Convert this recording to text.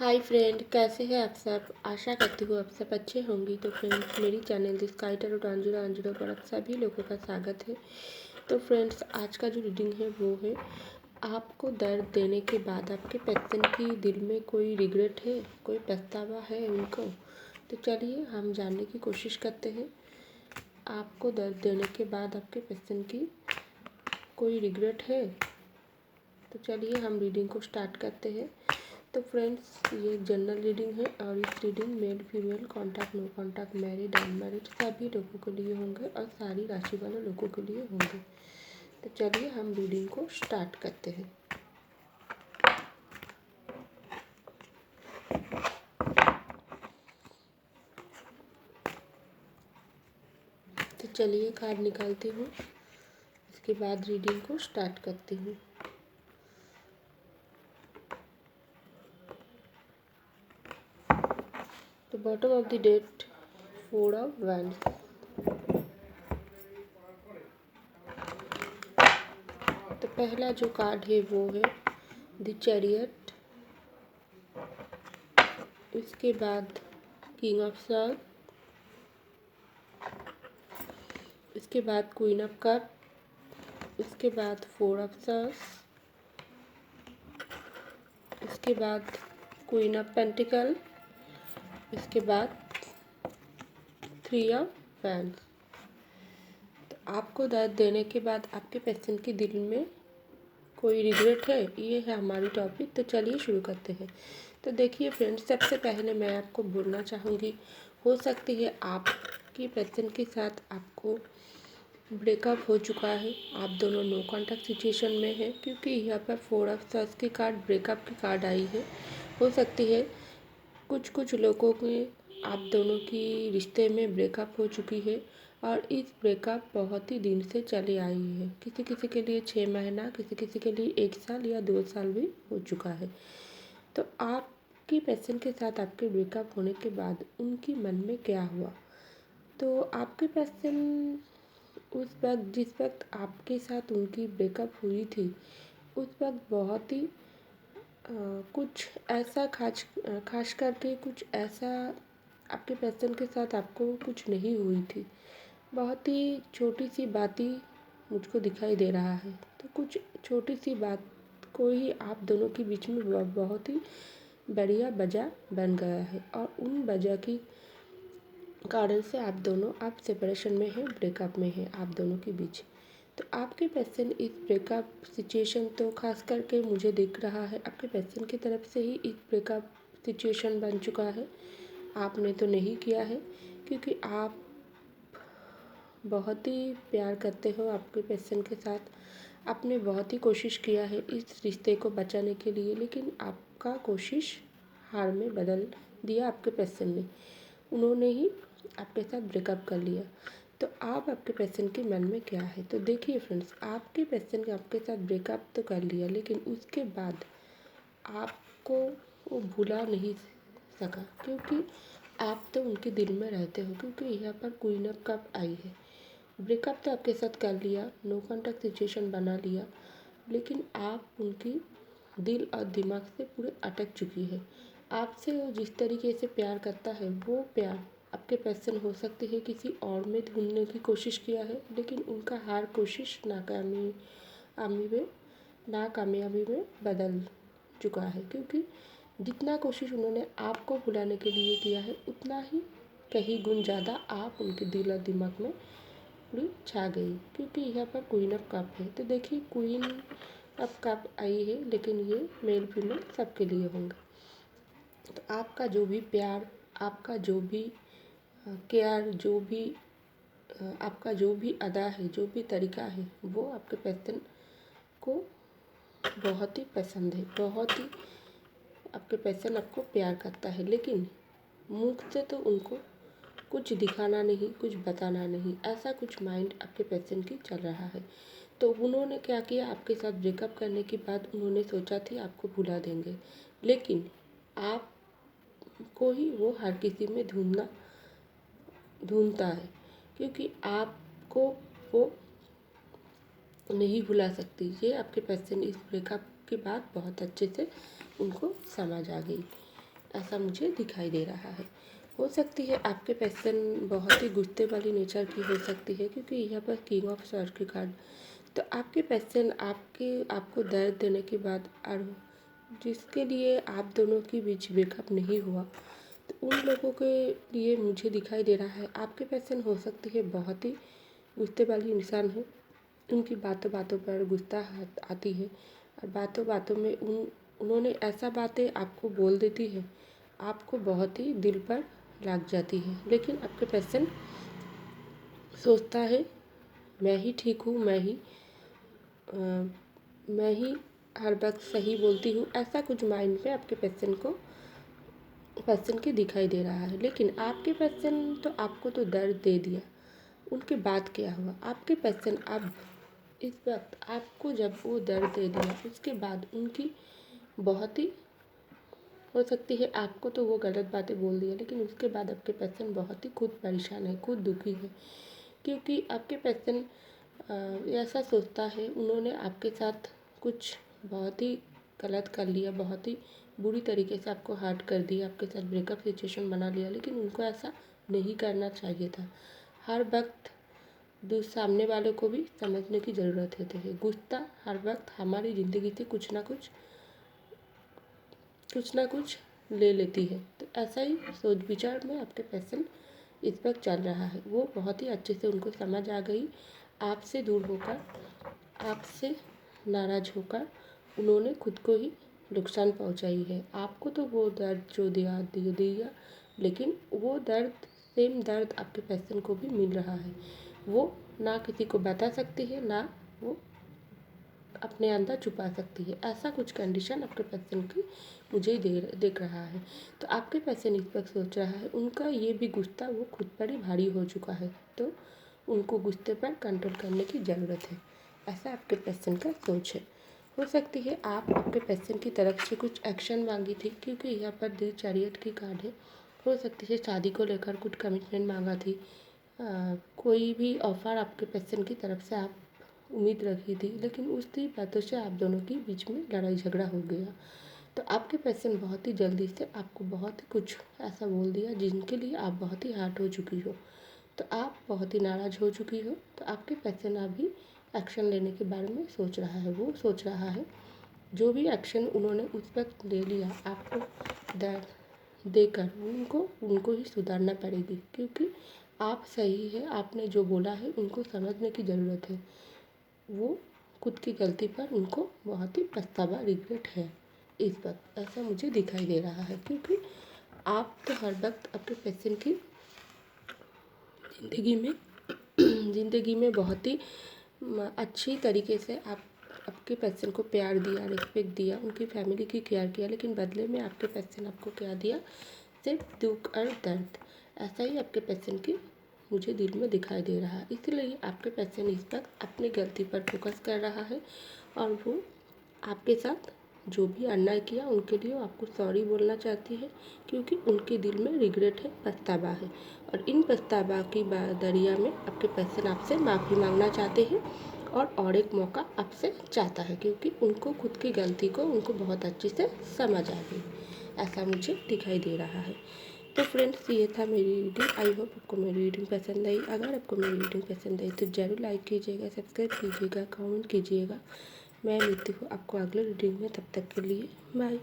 Hi friend, कैसे हैं आप सब। आशा करती हूँ आप सब अच्छे होंगी। तो फ्रेंड्स, मेरी चैनल दिस काइटर और पर आप सभी लोगों का स्वागत है। तो फ्रेंड्स, आज का जो रीडिंग है वो है, आपको दर्द देने के बाद आपके पर्सन की दिल में कोई रिग्रेट है, कोई पछतावा है उनको। तो चलिए हम जानने की कोशिश करते हैं। आपको दर्द देने के बाद आपके पर्सन की कोई रिग्रेट है। तो चलिए हम रीडिंग को स्टार्ट करते हैं। तो फ्रेंड्स, ये जनरल रीडिंग है और इस reading male female contact no contact married unmarried सभी लोगों के लिए होंगे और सारी राशि वाले लोगों के लिए होंगे। तो चलिए हम रीडिंग को स्टार्ट करते हैं। तो चलिए कार्ड निकालती हूँ, इसके बाद रीडिंग को स्टार्ट करती हूँ। तो bottom of the deck 4 of wands. तो पहला जो कार्ड है वो है द चैरियट, इसके बाद किंग ऑफ सॉर्ड, इसके बाद क्वीन ऑफ कप, इसके बाद 4 ऑफ सॉर्ड्स, इसके बाद क्वीन ऑफ पेंटिकल, इसके बाद 3 ऑफ वैंड्स। तो आपको दर्द देने के बाद आपके पर्सन के दिल में कोई रिग्रेट है, ये है हमारी टॉपिक। तो चलिए शुरू करते हैं। तो देखिए फ्रेंड्स, सबसे पहले मैं आपको बोलना चाहूँगी, हो सकती है आपकी पर्सन के साथ आपको ब्रेकअप हो चुका है, आप दोनों नो कॉन्टैक्ट सिचुएशन में हैं, क्योंकि यहाँ पर 4 ऑफ सॉर्ड्स की कार्ड ब्रेकअप की कार्ड आई है। हो सकती है कुछ लोगों के आप दोनों की रिश्ते में ब्रेकअप हो चुकी है और इस ब्रेकअप बहुत ही दिन से चले आई है। किसी किसी के लिए 6 महीना, किसी किसी के लिए 1 साल या 2 साल भी हो चुका है। तो आपकी पर्सन के साथ आपके ब्रेकअप होने के बाद उनकी मन में क्या हुआ। तो आपके पर्सन उस वक्त, जिस वक्त आपके साथ उनकी ब्रेकअप हुई थी, उस वक्त बहुत ही कुछ ऐसा खास करके कुछ ऐसा आपके पर्सन के साथ आपको कुछ नहीं हुई थी। बहुत ही छोटी सी बात ही मुझको दिखाई दे रहा है। तो कुछ छोटी सी बात को ही आप दोनों के बीच में बहुत ही बढ़िया वजह बन गया है और उन वजह की कारण से आप सेपरेशन में हैं, ब्रेकअप में हैं आप दोनों के बीच। तो आपके पर्सन इस ब्रेकअप सिचुएशन, तो खास करके मुझे दिख रहा है आपके पर्सन की तरफ से ही इस ब्रेकअप सिचुएशन बन चुका है। आपने तो नहीं किया है, क्योंकि आप बहुत ही प्यार करते हो आपके पर्सन के साथ। आपने बहुत ही कोशिश किया है इस रिश्ते को बचाने के लिए, लेकिन आपका कोशिश हार में बदल दिया आपके पर्सन ने। उन्होंने ही आपके साथ ब्रेकअप कर लिया। तो आप आपके पर्सन के मन में क्या है। तो देखिए फ्रेंड्स, आपके पर्सन ने आपके साथ ब्रेकअप तो कर लिया, लेकिन उसके बाद आपको वो भुला नहीं सका, क्योंकि आप तो उनके दिल में रहते हो। क्योंकि यहाँ पर क्वीन ऑफ कप आई है। ब्रेकअप तो आपके साथ कर लिया, नो कॉन्टैक्ट सिचुएशन बना लिया, लेकिन आप उनकी दिल और दिमाग से पूरे अटक चुकी है। आपसे वो जिस तरीके से प्यार करता है, वो प्यार आपके पर्सन हो सकती है किसी और में ढूंढने की कोशिश किया है, लेकिन उनका हर कोशिश नाकामयाबी में बदल चुका है। क्योंकि जितना कोशिश उन्होंने आपको भुलाने के लिए किया है, उतना ही कहीं गुण ज़्यादा आप उनके दिल और दिमाग में पूरी छा गई। क्योंकि यहाँ पर क्वीन ऑफ कप है। तो देखिए, क्वीन ऑफ कप आई है, लेकिन ये मेल फीमेल सबके लिए होंगे। तो आपका जो भी प्यार, आपका जो भी केयर, जो भी आपका जो भी अदा है, जो भी तरीका है, वो आपके पर्सन को बहुत ही पसंद है। बहुत ही आपके पर्सन आपको प्यार करता है, लेकिन मुख से तो उनको कुछ दिखाना नहीं, कुछ बताना नहीं, ऐसा कुछ माइंड आपके पर्सन की चल रहा है। तो उन्होंने क्या किया, आपके साथ ब्रेकअप करने के बाद उन्होंने सोचा थी आपको भुला देंगे, लेकिन आपको ही वो हर किसी में ढूंढता है, क्योंकि आपको वो नहीं भुला सकती। ये आपके पर्सन इस ब्रेकअप के बाद बहुत अच्छे से उनको समझ आ गई। ऐसा मुझे दिखाई दे रहा है। हो सकती है आपके पर्सन बहुत ही गुस्से वाली नेचर की हो सकती है, क्योंकि यहाँ पर किंग ऑफ सॉर्ड की कार्ड। तो आपके पर्सन आपको दर्द देने के बाद और जिसके लिए आप दोनों के बीच ब्रेकअप नहीं हुआ, तो उन लोगों के लिए मुझे दिखाई दे रहा है आपके पर्सन हो सकती है बहुत ही गुस्से वाली इंसान है। उनकी बातों बातों पर गुस्सा आती है और बातों बातों में उन्होंने ऐसा बातें आपको बोल देती है, आपको बहुत ही दिल पर लग जाती है। लेकिन आपके पर्सन सोचता है मैं ही ठीक हूँ, मैं ही हर वक्त सही बोलती हूँ, ऐसा कुछ माइंड में आपके पर्सन के दिखाई दे रहा है। लेकिन आपके पर्सन तो आपको तो दर्द दे दिया, उनके बाद क्या हुआ? आपके पर्सन अब इस वक्त आपको जब वो दर्द दे दिया, उसके बाद उनकी बहुत ही हो सकती है आपको तो वो गलत बातें बोल दिया, लेकिन उसके बाद आपके पर्सन बहुत ही खुद परेशान है, खुद दुखी है, क्योंकि आपके पर्सन ऐसा सोचता है उन्होंने आपके साथ कुछ बहुत ही गलत कर लिया, बहुत ही बुरी तरीके से आपको हर्ट कर दिया, आपके साथ ब्रेकअप सिचुएशन बना लिया। लेकिन उनको ऐसा नहीं करना चाहिए था। हर वक्त सामने वाले को भी समझने की ज़रूरत होती है। गुस्सा हर वक्त हमारी ज़िंदगी से कुछ ना कुछ ले लेती है। तो ऐसा ही सोच विचार में आपके पर्सन इस वक्त चल रहा है। वो बहुत ही अच्छे से उनको समझ आ गई, आपसे दूर होकर, आपसे नाराज़ होकर उन्होंने खुद को ही नुकसान पहुंचाई है। आपको तो वो दर्द जो दिया, लेकिन वो दर्द सेम दर्द आपके पर्सन को भी मिल रहा है। वो ना किसी को बता सकती है, ना वो अपने अंदर छुपा सकती है। ऐसा कुछ कंडीशन आपके पर्सन की मुझे देख रहा है। तो आपके पर्सन इस वक्त सोच रहा है उनका ये भी गुस्सा वो खुद पर ही भारी हो चुका है, तो उनको गुस्से पर कंट्रोल करने की ज़रूरत है। ऐसा आपके पर्सन का सोच है। हो सकती है आप आपके पर्सन की तरफ से कुछ एक्शन मांगी थी, क्योंकि यहाँ पर द चैरियट की कार्ड है। हो सकती है शादी को लेकर कुछ कमिटमेंट मांगा थी, कोई भी ऑफ़र आपके पर्सन की तरफ से आप उम्मीद रखी थी, लेकिन उसी बातों से आप दोनों के बीच में लड़ाई झगड़ा हो गया। तो आपके पर्सन बहुत ही जल्दी से आपको बहुत ही कुछ ऐसा बोल दिया जिनके लिए आप बहुत ही हर्ट हो चुकी हो, तो आप बहुत ही नाराज़ हो चुकी हो। तो आपके पर्सन अभी एक्शन लेने के बारे में सोच रहा है। वो सोच रहा है जो भी एक्शन उन्होंने उस वक्त ले लिया, आपको देकर उनको ही सुधारना पड़ेगी, क्योंकि आप सही है, आपने जो बोला है उनको समझने की ज़रूरत है। वो खुद की गलती पर उनको बहुत ही पछतावा, रिग्रेट है इस वक्त, ऐसा मुझे दिखाई दे रहा है। क्योंकि आप तो हर वक्त अपने पर्सन की ज़िंदगी में बहुत ही अच्छी तरीके से आपके पर्सन को प्यार दिया, रिस्पेक्ट दिया, उनकी फैमिली की केयर किया, लेकिन बदले में आपके पर्सन आपको क्या दिया? सिर्फ दुख और दर्द। ऐसा ही आपके पर्सन की मुझे दिल में दिखाई दे रहा है। इसलिए आपके पर्सन इस वक्त अपनी गलती पर फोकस कर रहा है और वो आपके साथ जो भी अन्याय किया उनके लिए आपको सॉरी बोलना चाहती है, क्योंकि उनके दिल में रिग्रेट है, पछतावा है। और इन पछतावा की दरिया में आपके पर्सन आपसे माफ़ी मांगना चाहते हैं और एक मौका आपसे चाहता है, क्योंकि उनको खुद की गलती को उनको बहुत अच्छे से समझ आ गई, ऐसा मुझे दिखाई दे रहा है। तो फ्रेंड्स, ये था मेरी रीडिंग। आई होप आपको मेरी रीडिंग पसंद आई। अगर आपको मेरी रीडिंग पसंद आई तो ज़रूर लाइक कीजिएगा, सब्सक्राइब कीजिएगा, कमेंट कीजिएगा। मैं मिलती हूँ आपको अगले रीडिंग में, तब तक के लिए बाय।